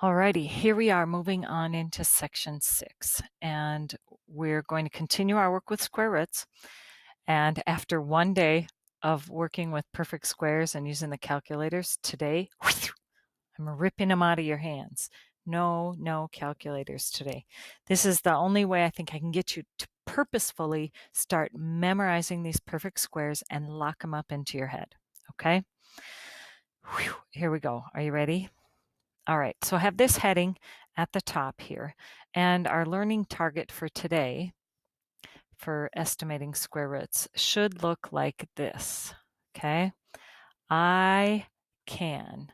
Alrighty, here we are moving on into section 6, and we're going to continue our work with square roots. And after one day of working with perfect squares and using the calculators, today I'm ripping them out of your hands. No calculators today. This is the only way I think I can get you to purposefully start memorizing these perfect squares and lock them up into your head. Okay? Whew, here we go. Are you ready? All right, so I have this heading at the top here, and our learning target for today for estimating square roots should look like this, okay? I can,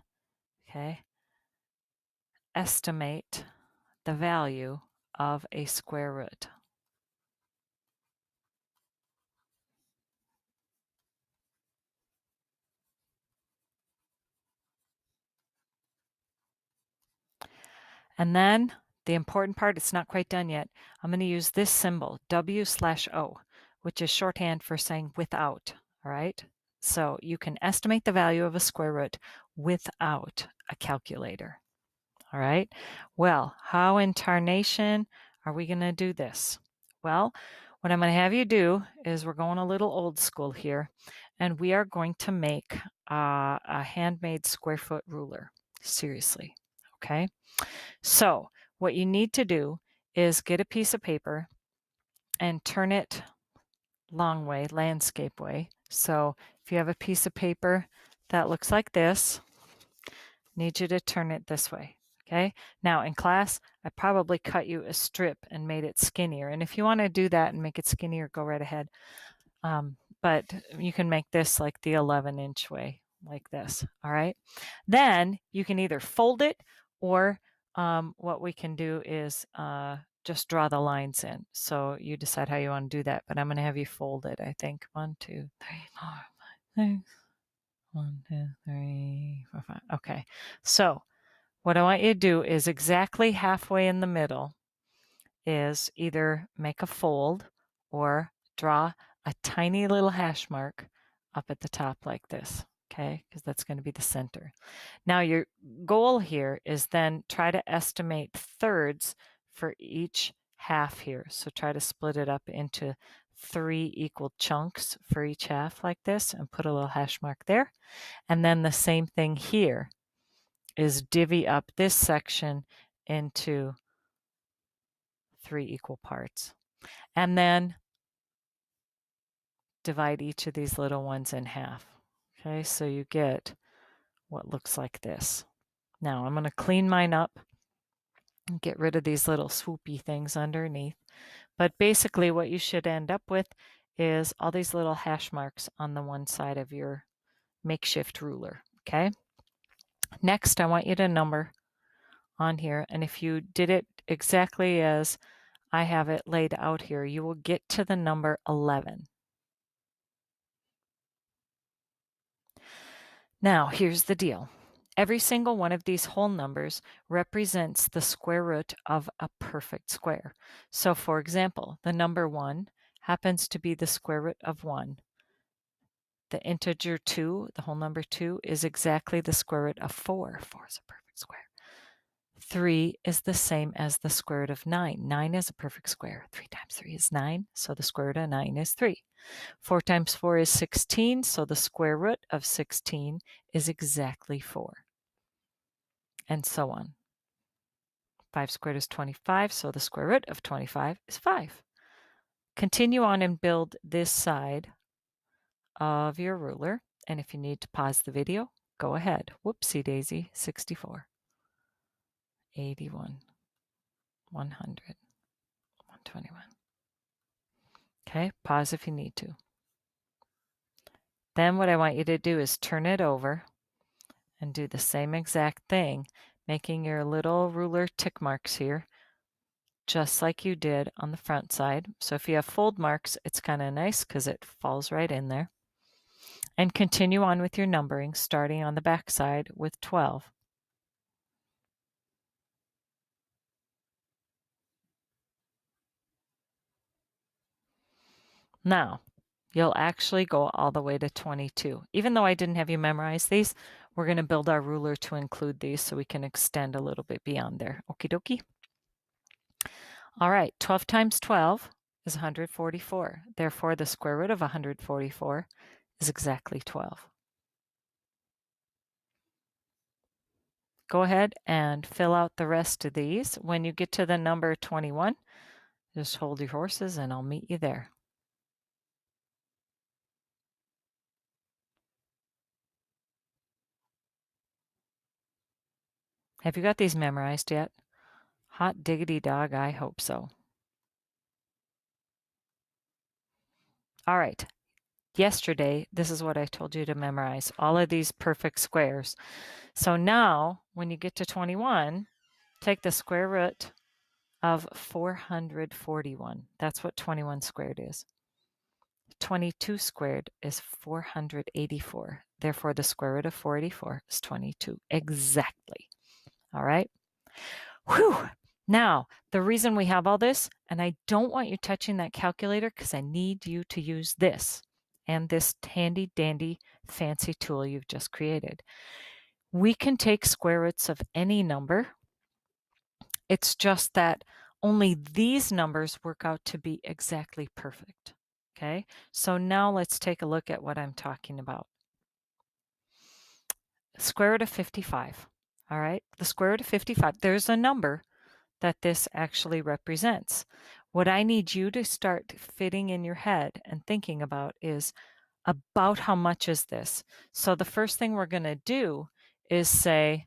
okay, estimate the value of a square root. And then the important part, it's not quite done yet. I'm going to use this symbol, W/O, which is shorthand for saying without, all right? So you can estimate the value of a square root without a calculator, all right? Well, how in tarnation are we going to do this? Well, what I'm going to have you do is we're going a little old school here, and we are going to make a handmade square foot ruler. Seriously, okay? So what you need to do is get a piece of paper and turn it long way, landscape way. So if you have a piece of paper that looks like this, I need you to turn it this way. Okay. Now in class, I probably cut you a strip and made it skinnier. And if you want to do that and make it skinnier, go right ahead. But you can make this like the 11-inch way, like this. All right. Then you can either fold it, or what we can do is just draw the lines in. So you decide how you want to do that. But I'm going to have you fold it, I think. 1, 2, 3, 4, 5, 6. 1, 2, 3, 4, 5. Okay. So what I want you to do is exactly halfway in the middle is either make a fold or draw a tiny little hash mark up at the top like this, okay? Because that's going to be the center. Now your goal here is then try to estimate thirds for each half here. So try to split it up into 3 equal chunks for each half like this and put a little hash mark there. And then the same thing here is divvy up this section into 3 equal parts. And then divide each of these little ones in half. Okay, so you get what looks like this. Now I'm going to clean mine up and get rid of these little swoopy things underneath. But basically what you should end up with is all these little hash marks on the one side of your makeshift ruler. Okay. Next, I want you to number on here. And if you did it exactly as I have it laid out here, you will get to the number 11. Now, here's the deal. Every single one of these whole numbers represents the square root of a perfect square. So, for example, the number 1 happens to be the square root of 1. The integer 2, the whole number 2, is exactly the square root of 4. 4 is a perfect square. 3 is the same as the square root of 9. 9 is a perfect square. 3 times 3 is 9, so the square root of 9 is 3. 4 times 4 is 16, so the square root of 16 is exactly 4. And so on. 5 squared is 25, so the square root of 25 is 5. Continue on and build this side of your ruler. And if you need to pause the video, go ahead. Whoopsie daisy, 64, 81, 100, 121. Okay, pause if you need to. Then what I want you to do is turn it over and do the same exact thing, making your little ruler tick marks here, just like you did on the front side. So if you have fold marks, it's kind of nice because it falls right in there. And continue on with your numbering, starting on the back side with 12. Now, you'll actually go all the way to 22. Even though I didn't have you memorize these, we're going to build our ruler to include these so we can extend a little bit beyond there. Okie dokie. All right, 12 times 12 is 144. Therefore, the square root of 144 is exactly 12. Go ahead and fill out the rest of these. When you get to the number 21, just hold your horses and I'll meet you there. Have you got these memorized yet? Hot diggity dog, I hope so. All right. Yesterday, this is what I told you to memorize, all of these perfect squares. So now, when you get to 21, take the square root of 441. That's what 21 squared is. 22 squared is 484. Therefore, the square root of 484 is 22. Exactly. All right. Whew. Now, the reason we have all this, and I don't want you touching that calculator because I need you to use this and this handy dandy fancy tool you've just created. We can take square roots of any number. It's just that only these numbers work out to be exactly perfect. Okay, so now let's take a look at what I'm talking about. Square root of 55. All right, the square root of 55. There's a number that this actually represents. What I need you to start fitting in your head and thinking about is about how much is this? So the first thing we're going to do is say,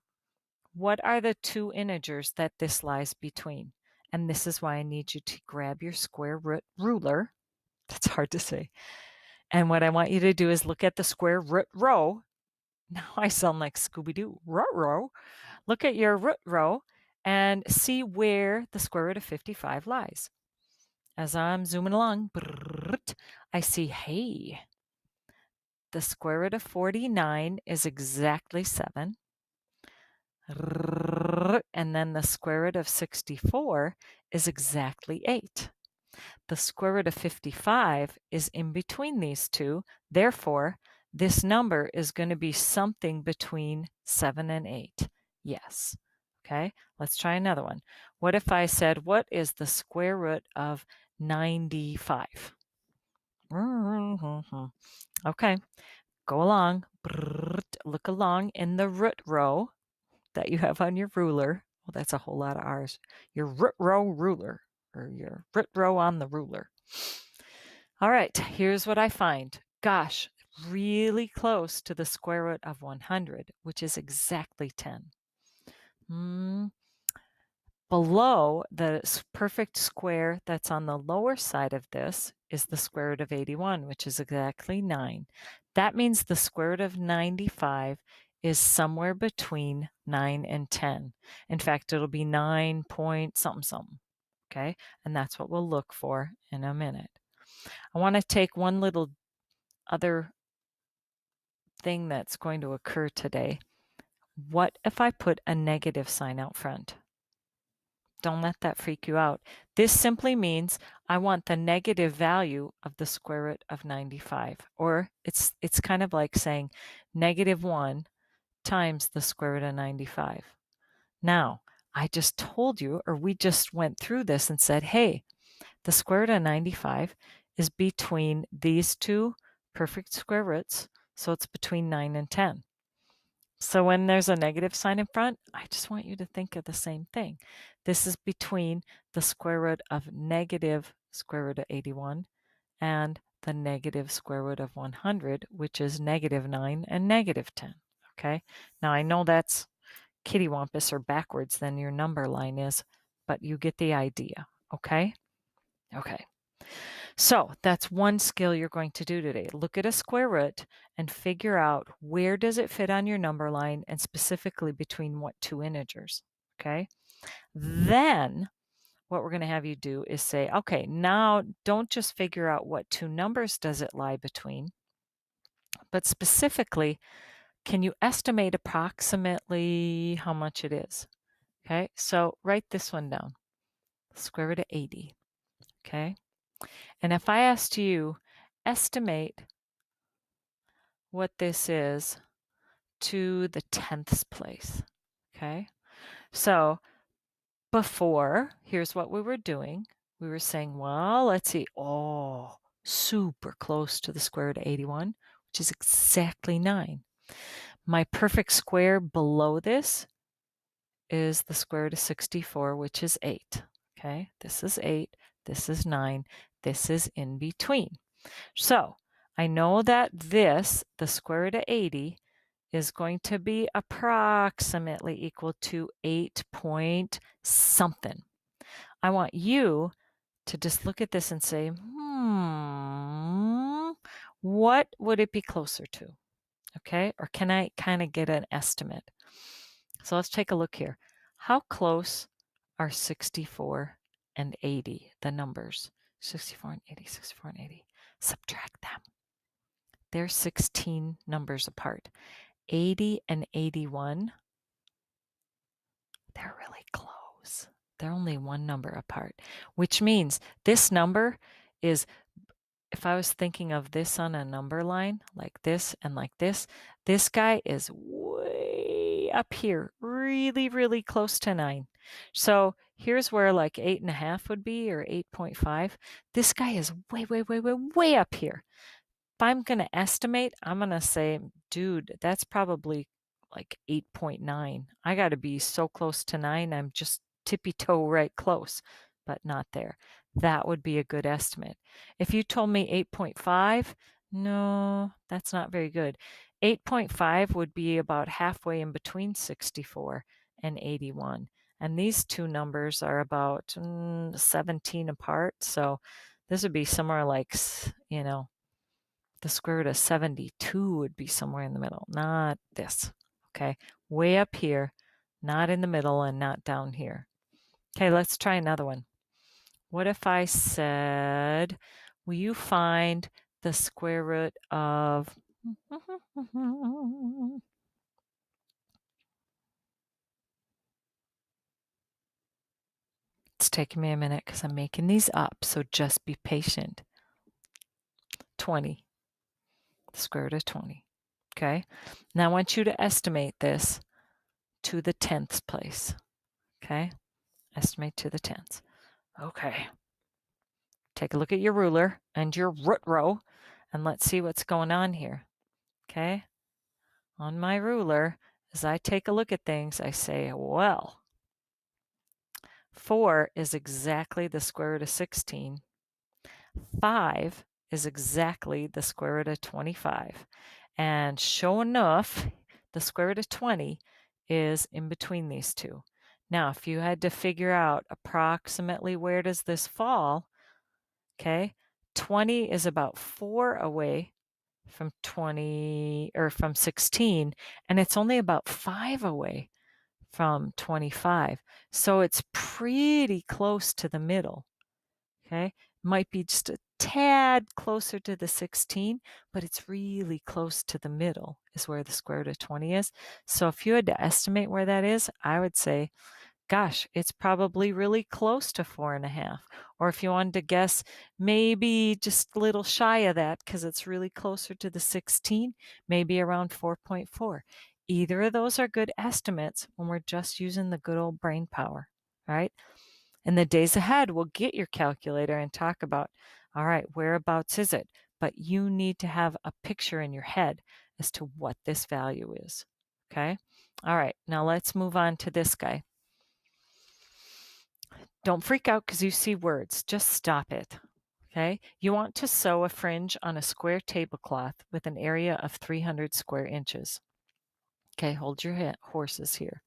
what are the two integers that this lies between? And this is why I need you to grab your square root ruler. That's hard to say. And what I want you to do is look at the square root row. Now I sound like Scooby-Doo. Row. Look at your root row and see where the square root of 55 lies. As I'm zooming along, I see, hey, the square root of 49 is exactly 7. And then the square root of 64 is exactly 8. The square root of 55 is in between these two. Therefore, this number is going to be something between 7 and 8. Yes. Okay, let's try another one. What if I said, what is the square root of 95? Okay, go along. Look along in the root row that you have on your ruler. Well, that's a whole lot of R's. Your root row ruler, or your root row on the ruler. All right, here's what I find. Gosh, really close to the square root of 100, which is exactly 10. Below the perfect square that's on the lower side of this is the square root of 81, which is exactly 9. That means the square root of 95 is somewhere between 9 and 10. In fact, it'll be 9 point something something. Okay, and that's what we'll look for in a minute. I want to take one little other thing that's going to occur today. What if I put a negative sign out front? Don't let that freak you out. This simply means I want the negative value of the square root of 95. Or it's kind of like saying -1 times the square root of 95. Now, I just told you, or we just went through this and said, hey, the square root of 95 is between these two perfect square roots. So it's between 9 and 10. So when there's a negative sign in front, I just want you to think of the same thing. This is between the square root of negative square root of 81 and the negative square root of 100, which is -9 and -10. Okay. Now I know that's kittywampus or backwards than your number line is, but you get the idea. Okay. Okay. So that's one skill you're going to do today. Look at a square root and figure out where does it fit on your number line and specifically between what two integers. Okay. Then what we're going to have you do is say, okay, now don't just figure out what two numbers does it lie between, but specifically, can you estimate approximately how much it is? Okay. So write this one down. Square root of 80. Okay. And if I asked you, estimate what this is to the 10th place. Okay, so before, here's what we were doing. We were saying, well, let's see. Oh, super close to the square root of 81, which is exactly 9. My perfect square below this is the square root of 64, which is 8. Okay, this is 8, this is 9, this is in between. So I know that this, the square root of 80, is going to be approximately equal to 8 point something. I want you to just look at this and say, what would it be closer to? Okay, or can I kind of get an estimate? So let's take a look here. How close are 64 and 80, the numbers? 64 and 80, 64 and 80. Subtract them. They're 16 numbers apart. 80 and 81, they're really close. They're only one number apart, which means this number is, if I was thinking of this on a number line, like this and like this guy is way up here, really, really close to 9. So here's where like 8.5 would be, or 8.5. This guy is way, way, way, way, way up here. If I'm going to estimate, I'm going to say, dude, that's probably like 8.9. I got to be so close to 9. I'm just tippy toe right close, but not there. That would be a good estimate. If you told me 8.5, no, that's not very good. 8.5 would be about halfway in between 64 and 81. And these two numbers are about 17 apart. So this would be somewhere like, the square root of 72 would be somewhere in the middle, not this. Okay, way up here, not in the middle and not down here. Okay, let's try another one. What if I said, will you find the square root of... It's taking me a minute because I'm making these up, so just be patient. 20. The square root of 20. Okay, now I want you to estimate this to the 10th place. Okay, estimate to the 10th. Okay, take a look at your ruler and your root row, and let's see what's going on here. Okay, on my ruler, as I take a look at things, I say, well, 4 is exactly the square root of 16. 5 is exactly the square root of 25. And sure enough, the square root of 20 is in between these two. Now, if you had to figure out approximately where does this fall, okay, 20 is about 4 away from 20, or from 16, and it's only about 5 away from 25. So it's pretty close to the middle. Okay, might be just a tad closer to the 16, but it's really close to the middle is where the square root of 20 is. So if you had to estimate where that is, I would say, gosh, it's probably really close to 4.5. Or if you wanted to guess, maybe just a little shy of that because it's really closer to the 16, maybe around 4.4. Either of those are good estimates when we're just using the good old brain power, right? In the days ahead, we'll get your calculator and talk about, all right, whereabouts is it? But you need to have a picture in your head as to what this value is. Okay? All right, now let's move on to this guy. Don't freak out because you see words. Just stop it. Okay? You want to sew a fringe on a square tablecloth with an area of 300 square inches. Okay, hold your horses here.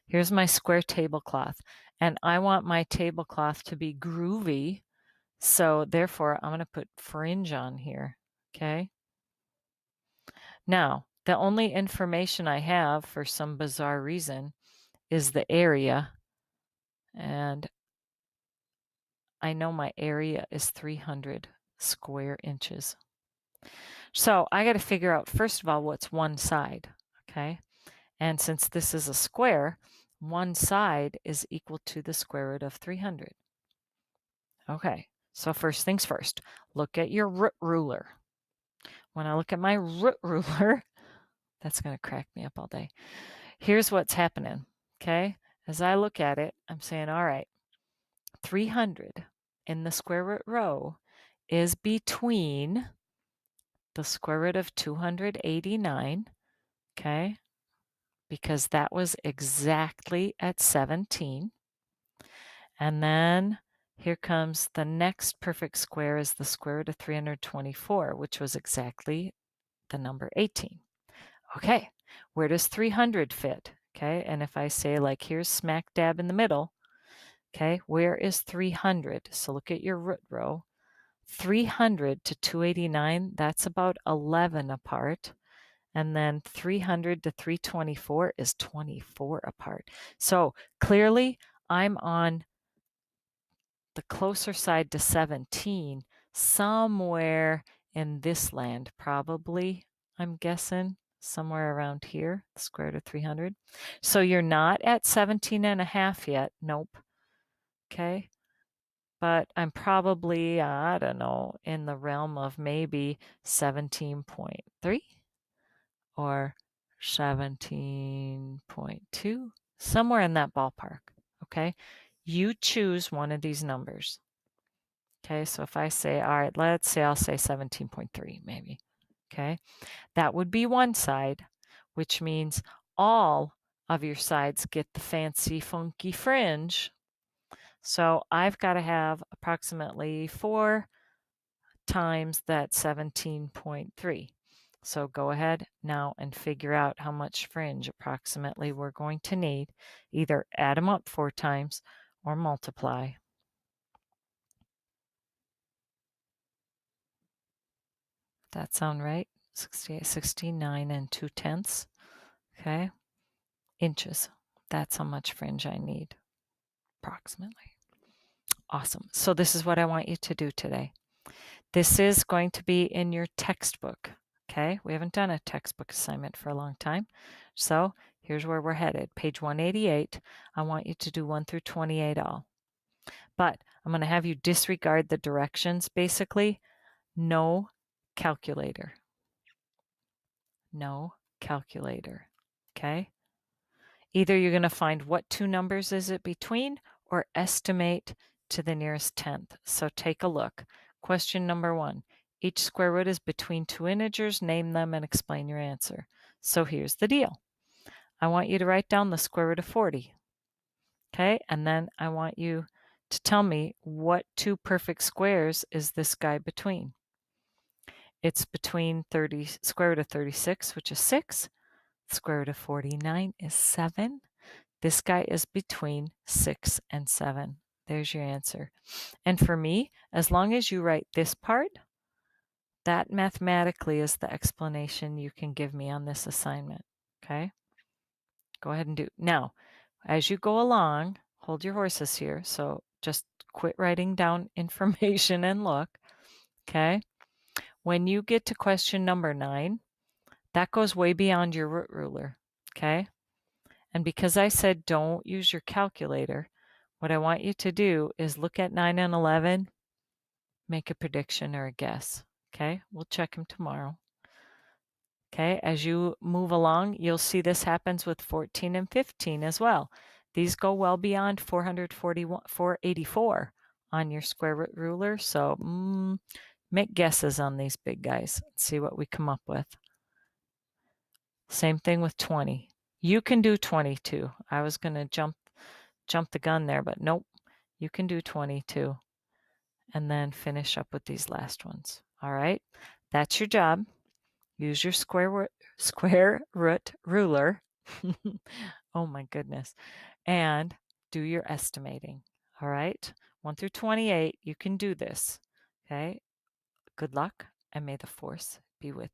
Here's my square tablecloth, and I want my tablecloth to be groovy, so therefore I'm going to put fringe on here, okay? Now, the only information I have for some bizarre reason is the area, and I know my area is 300 square inches. So I got to figure out, first of all, what's one side, okay? And since this is a square, one side is equal to the square root of 300. Okay, so first things first, look at your root ruler. When I look at my root ruler, That's going to crack me up all day. Here's what's happening, okay? As I look at it, I'm saying, all right, 300 in the square root row is between the square root of 289, okay? Because that was exactly at 17. And then here comes the next perfect square is the square root of 324, which was exactly the number 18. Okay, where does 300 fit? Okay, and if I say like here's smack dab in the middle, okay, where is 300? So look at your root row. 300 to 289, that's about 11 apart. And then 300 to 324 is 24 apart. So clearly I'm on the closer side to 17, somewhere in this land, probably, I'm guessing, somewhere around here, the square root of 300. So you're not at 17 and a half yet. Nope. Okay. But I'm probably, I don't know, in the realm of maybe 17.3 or 17.2, somewhere in that ballpark. Okay. You choose one of these numbers. Okay, so if I say, all right, let's say I'll say 17.3 maybe. Okay, that would be one side, which means all of your sides get the fancy, funky fringe. So I've got to have approximately 4 times that 17.3. So go ahead now and figure out how much fringe approximately we're going to need. Either add them up 4 times or multiply. That sound right? 68, 69 and 2/10. Okay. Inches. That's how much fringe I need, approximately. Awesome. So this is what I want you to do today. This is going to be in your textbook. Okay. We haven't done a textbook assignment for a long time. So here's where we're headed. Page 188. I want you to do 1 through 28 all. But I'm going to have you disregard the directions, basically. No calculator. No calculator. Okay? Either you're going to find what 2 numbers is it between or estimate to the nearest tenth. So take a look. Question number 1. Each square root is between 2 integers. Name them and explain your answer. So here's the deal. I want you to write down the square root of 40. Okay? And then I want you to tell me what 2 perfect squares is this guy between. It's between square root of 36, which is 6. Square root of 49 is 7. This guy is between 6 and 7. There's your answer. And for me, as long as you write this part, that mathematically is the explanation you can give me on this assignment. Okay? Go ahead and do. Now, as you go along, hold your horses here. So just quit writing down information and look. Okay? When you get to question number 9, that goes way beyond your root ruler. Okay? And because I said don't use your calculator, what I want you to do is look at 9 and 11, make a prediction or a guess. Okay, we'll check them tomorrow. Okay, as you move along, you'll see this happens with 14 and 15 as well. These go well beyond 484 on your square root ruler. So make guesses on these big guys. See what we come up with. Same thing with 20. You can do 22. I was going to jump the gun there, but nope. You can do 22 and then finish up with these last ones. All right, that's your job. Use your square root ruler. Oh my goodness. And do your estimating. All right, 1 through 28, you can do this. Okay, good luck and may the force be with you.